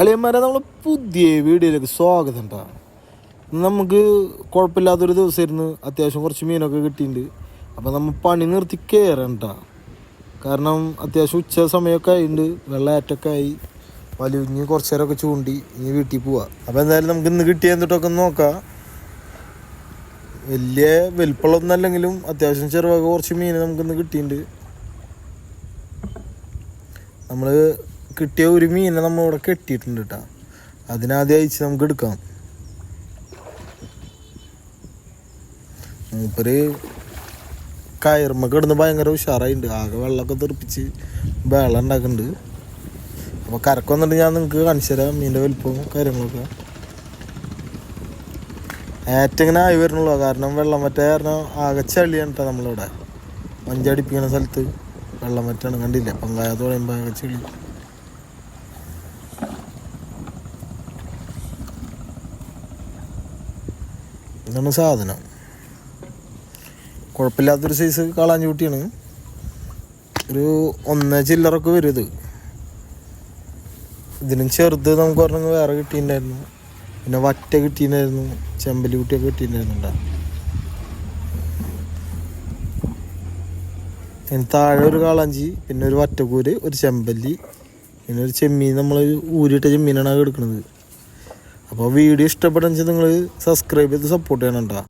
അളിയന്മാരെ നമ്മൾ പുതിയ വീഡിയോയിലേക്ക് സ്വാഗതം കേട്ടോ. നമുക്ക് കുഴപ്പമില്ലാത്തൊരു ദിവസമായിരുന്നു. അത്യാവശ്യം കുറച്ച് മീനൊക്കെ കിട്ടിയിട്ടുണ്ട്. അപ്പോൾ നമ്മൾ പണി നിർത്തി കയറണ്ട. കാരണം അത്യാവശ്യം ഉച്ച സമയമൊക്കെ ആയിട്ടുണ്ട്. വെള്ളമേറ്റൊക്കെ ആയി. വലിഞ്ഞ് കുറച്ച് നേരമൊക്കെ ചൂണ്ടി ഇനി വീട്ടിൽ പോവാം. അപ്പോൾ എന്തായാലും നമുക്ക് ഇന്ന് കിട്ടിയ എന്നിട്ടൊക്കെ നോക്കാം. വലിയ വലിപ്പമുള്ളതൊന്നും അല്ലെങ്കിലും അത്യാവശ്യം ചെറുവക കുറച്ച് മീൻ നമുക്കിന്ന് കിട്ടിയിട്ടുണ്ട്. നമ്മൾ കിട്ടിയ ഒരു മീനെ നമ്മളിവിടെ കെട്ടിയിട്ടുണ്ട് കേട്ടോ. അതിനാദ്യം അയച്ച് നമുക്ക് എടുക്കാം. മൂപ്പര് കയറുമ്മ കിടന്ന് ഭയങ്കര ഉഷാറായിട്ടുണ്ട്. ആകെ വെള്ളമൊക്കെ തെറിപ്പിച്ച് വെള്ളം ഉണ്ടാക്കുന്നുണ്ട്. അപ്പോൾ കരക്ക് വന്നിട്ട് ഞാൻ നിങ്ങൾക്ക് കാണിച്ചു തരാം മീൻ്റെ വലിപ്പവും കാര്യങ്ങളൊക്കെ. ഏറ്റങ്ങനെ ആയി വരണുള്ളൂ. കാരണം വെള്ളം വറ്റ കാരണം ആകെ ചളിയാണ് കേട്ടോ. നമ്മളിവിടെ മഞ്ചടിപ്പിക്കുന്ന സ്ഥലത്ത് വെള്ളം വറ്റാണ്. കണ്ടില്ല പങ്കായത്ത് പറയുമ്പോൾ ആകെ ചെളി. ഇതാണ് സാധനം. കുഴപ്പമില്ലാത്തൊരു സൈസ് കാളാഞ്ചൂട്ടിയാണ്. ഒരു 1 ചില്ലറൊക്കെ വരും ഇത്. ഇതിനും ചെറുത് നമുക്ക് പറഞ്ഞെങ്കിൽ വേറെ കിട്ടിയിട്ടുണ്ടായിരുന്നു. പിന്നെ വറ്റ കിട്ടിയിട്ടുണ്ടായിരുന്നു. ചെമ്പല്ലി കുട്ടിയൊക്കെ കിട്ടിയിട്ടുണ്ടായിരുന്നുണ്ടാ. അതിന് താഴെ ഒരു കാളാഞ്ചി, പിന്നെ ഒരു വറ്റക്കൂര്, ഒരു ചെമ്പല്ലി, പിന്നെ ഒരു ചെമ്മീൻ. നമ്മൾ ഊരിയിട്ട ചെമ്മീനാണ് എടുക്കുന്നത്. അപ്പോൾ വീഡിയോ ഇഷ്ടപ്പെടുന്ന വെച്ചാൽ നിങ്ങൾ സബ്സ്ക്രൈബ് ചെയ്ത് സപ്പോർട്ട് ചെയ്യണം കേട്ടോ.